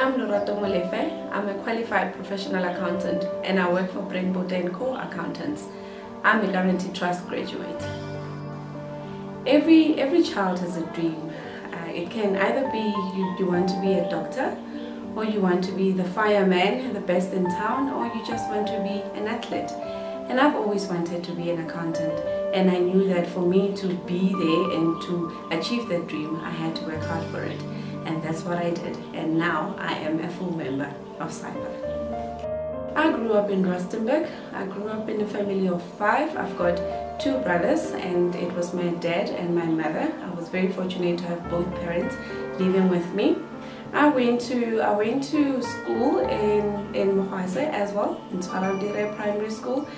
I'm Lerato Molefe. I'm a qualified professional accountant and I work for Bonani Co Accountants. I'm a Guaranteed Trust graduate. Every child has a dream. It can either be you want to be a doctor, or you want to be the fireman, the best in town, or you just want to be an athlete. And I've always wanted to be an accountant, and I knew that for me to be there and to achieve that dream, I had to work hard for it. And that's what I did, and now I am a full member of Cyber. I grew up in Rustenburg. I grew up in a family of 5. I've got 2 brothers, and it was my dad and my mother. I was very fortunate to have both parents living with me. I went to school in Mohase as well, in Tshwarandire Primary School,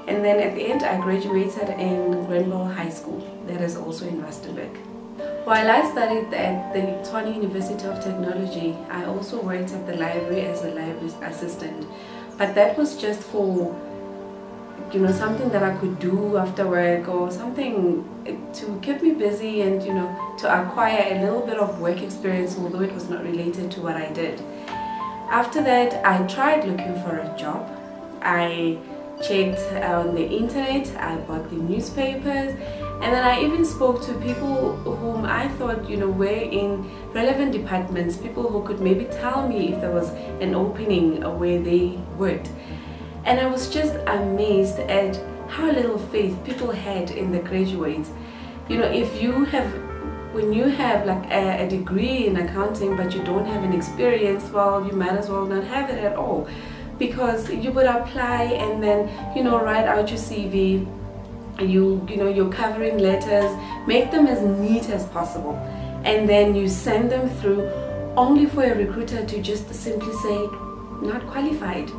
and then at the end I graduated in Grenville High School, that is also in Rustenburg. While I studied at the Tshwane University of Technology, I also worked at the library as a library assistant, but that was just for something that I could do after work, or something to keep me busy and to acquire a little bit of work experience, although it was not related to what I did. After that, I tried looking for a job. I checked on the internet, I bought the newspapers, and then I even spoke to people whom I thought were in relevant departments, people who could maybe tell me if there was an opening where they worked. And I was just amazed at how little faith people had in the graduates. When you have like a degree in accounting but you don't have an experience, well, you might as well not have it at all, because you would apply and then write out your CV, you're covering letters, make them as neat as possible, and then you send them through only for a recruiter to just simply say not qualified.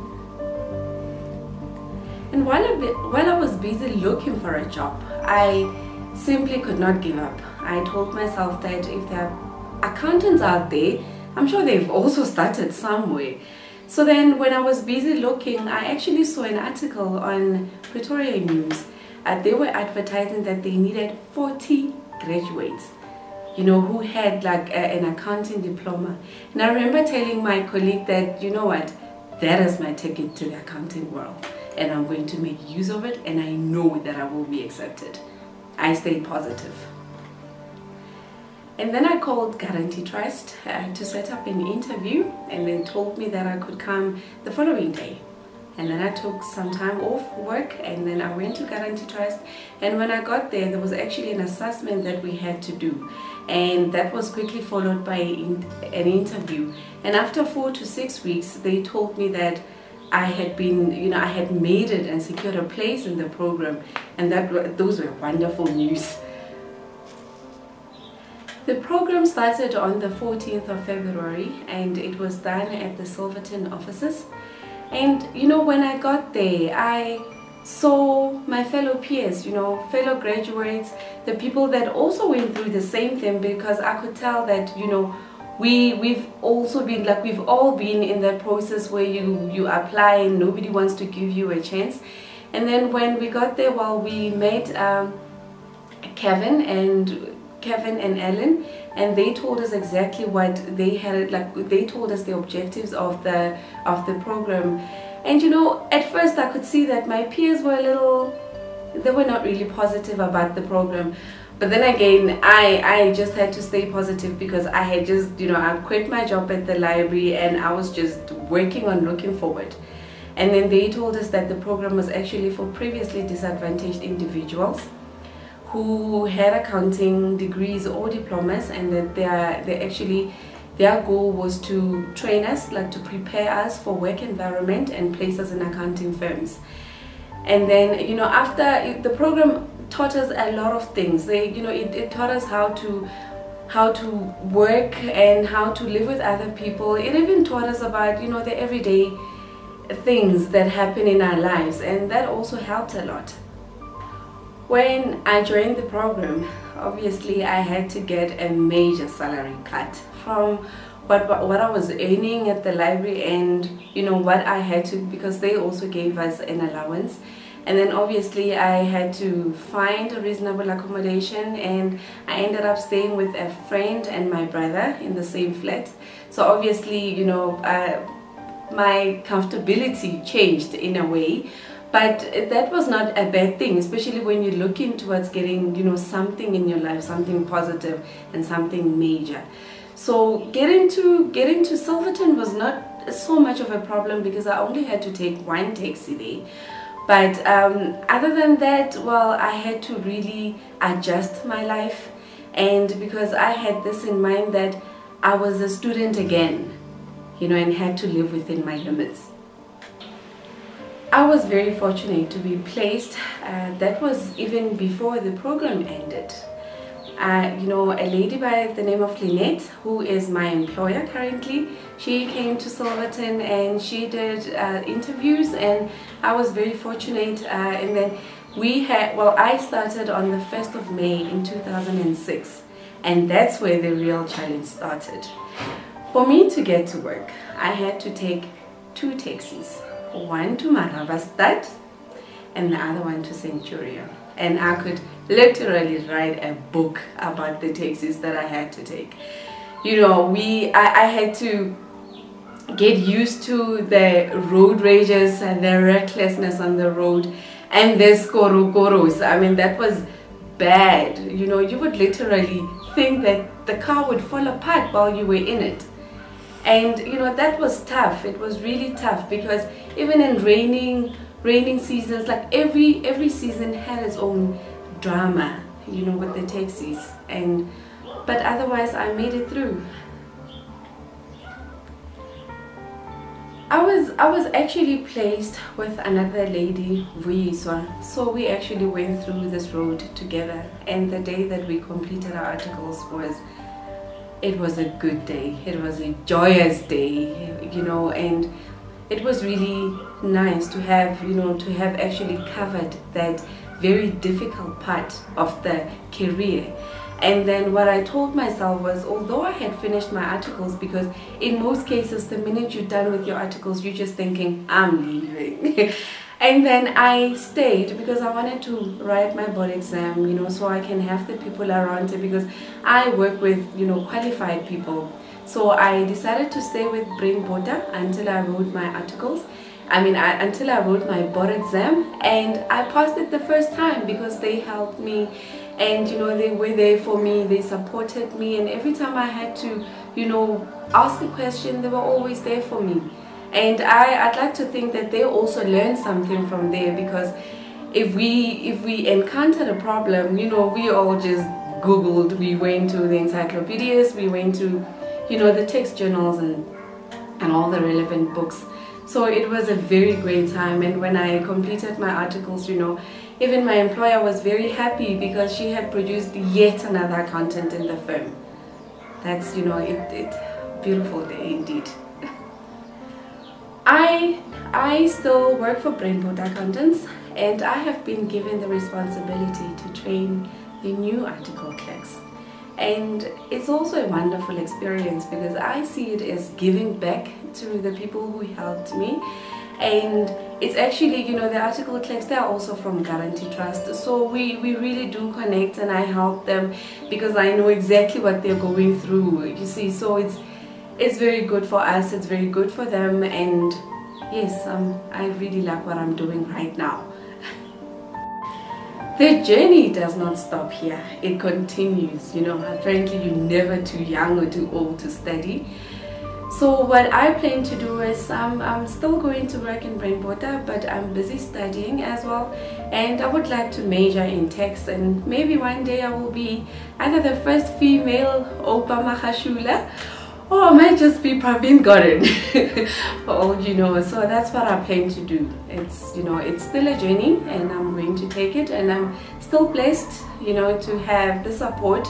And while I was busy looking for a job, I simply could not give up. I told myself that if there are accountants out there, I'm sure they've also started somewhere. So then when I was busy looking, I actually saw an article on Pretoria News. They were advertising that they needed 40 graduates, who had like an accounting diploma. And I remember telling my colleague that, that is my ticket to the accounting world, and I'm going to make use of it, and I know that I will be accepted. I stayed positive. And then I called Guaranteed Trust to set up an interview, and they told me that I could come the following day. And then I took some time off work, and then I went to Guaranteed Trust, and when I got there was actually an assessment that we had to do, and that was quickly followed by an interview. And after 4 to 6 weeks, they told me that I had been, I had made it and secured a place in the program, and those were wonderful news. The program started on the 14th of February, and it was done at the Silverton offices. And when I got there, I saw my fellow peers, fellow graduates, the people that also went through the same thing, because I could tell that we've also been we've all been in that process where you apply and nobody wants to give you a chance. And then when we got there, we met Kevin and Ellen, and they told us exactly what they had, they told us the objectives of the program. And at first I could see that my peers were they were not really positive about the program. But then again, I just had to stay positive, because I had just, I quit my job at the library and I was just working on looking forward. And then they told us that the program was actually for previously disadvantaged individuals who had accounting degrees or diplomas, and that their goal was to train us, to prepare us for work environment and place us in accounting firms. And then after the program taught us a lot of things. It taught us how to work and how to live with other people. It even taught us about the everyday things that happen in our lives, and that also helped a lot. When I joined the program, obviously I had to get a major salary cut from what I was earning at the library, and what I had to, because they also gave us an allowance. And then obviously I had to find a reasonable accommodation, and I ended up staying with a friend and my brother in the same flat. So obviously, you know, my comfortability changed in a way, but that was not a bad thing, especially when you're looking towards getting, you know, something in your life, something positive and something major. So getting to Silverton was not so much of a problem because I only had to take one taxi there. But other than that, well, I had to really adjust my life, and because I had this in mind that I was a student again, you know, and had to live within my limits. I was very fortunate to be placed. That was even before the program ended. You know, a lady by the name of Lynette, who is my employer currently, she came to Silverton and she did interviews, and I was very fortunate. And then we had, well, I started on the 1st of May in 2006, and that's where the real challenge started. For me to get to work, I had to take 2 taxis, one to Maravastad and the other one to Centurion. And I could literally write a book about the taxis that I had to take. You know, I had to get used to the road rages and the recklessness on the road and the skorukoros. I mean, that was bad. You know, you would literally think that the car would fall apart while you were in it. And you know, that was tough. It was really tough because even in raining seasons, like every season had its own drama, you know, with the taxis. But otherwise I made it through. I was actually placed with another lady, Vuyiswa. So we actually went through this road together, and the day that we completed our articles it was a good day. It was a joyous day, you know, and it was really nice to have, you know, to have actually covered that very difficult part of the career. And then what I told myself was, although I had finished my articles, because in most cases the minute you're done with your articles you're just thinking, I'm leaving. And then I stayed because I wanted to write my board exam, you know, so I can have the people around it, because I work with, you know, qualified people. So I decided to stay with Brain Border until I wrote my articles. I mean, until I wrote my board exam, and I passed it the first time because they helped me, and you know, they were there for me, they supported me, and every time I had to, you know, ask a question, they were always there for me. And I'd like to think that they also learned something from there, because if we encountered a problem, you know, we all just Googled, we went to the encyclopedias, we went to, you know, the text journals and all the relevant books. So it was a very great time. And when I completed my articles, you know, even my employer was very happy because she had produced yet another content in the firm. That's, you know, it beautiful day indeed. I still work for Brainport Accountants, and I have been given the responsibility to train the new article clerks. And it's also a wonderful experience because I see it as giving back to the people who helped me. And it's actually, you know, the article clerks, they are also from Guarantee Trust. So we really do connect, and I help them because I know exactly what they're going through, you see. So it's very good for us, it's very good for them, and yes, I really like what I'm doing right now. The journey does not stop here, it continues, you know. Apparently you're never too young or too old to study. So what I plan to do is I'm still going to work in Brainport, but I'm busy studying as well, and I would like to major in text, and maybe one day I will be either the first female Opa Mahashula, or I might just be Praveen Gorin. Oh, you know, so that's what I plan to do. It's, you know, it's still a journey, and I'm going to take it, and I'm still blessed, you know, to have the support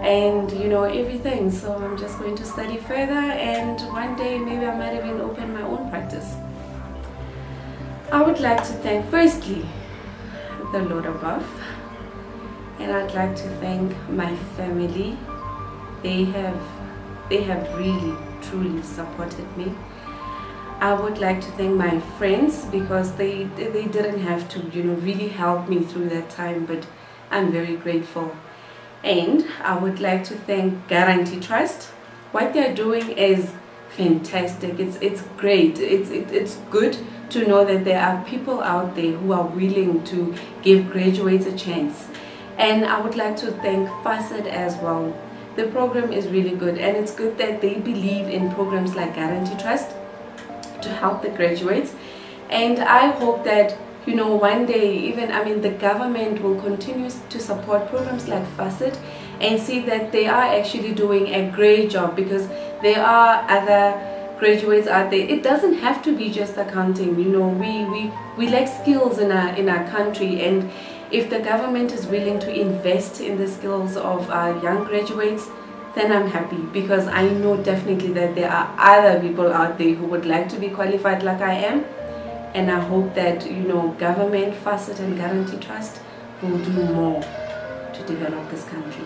and, you know, everything. So I'm just going to study further, and one day maybe I might even open my own practice. I would like to thank firstly the Lord above, and I'd like to thank my family. They have really truly supported me. I would like to thank my friends because they didn't have to, you know, really help me through that time, but I'm very grateful. And I would like to thank Guarantee Trust what they're doing is fantastic. It's great. It's good to know that there are people out there who are willing to give graduates a chance. And I would like to thank FASET as well. The program is really good, and it's good that they believe in programs like Guarantee Trust to help the graduates. And I hope that, you know, one day even, I mean, the government will continue to support programs like FASET and see that they are actually doing a great job, because there are other graduates out there. It doesn't have to be just accounting. You know, we lack skills in our country, and if the government is willing to invest in the skills of our young graduates, then I'm happy, because I know definitely that there are other people out there who would like to be qualified like I am. And I hope that, you know, government, FASET and Guarantee Trust will do more to develop this country.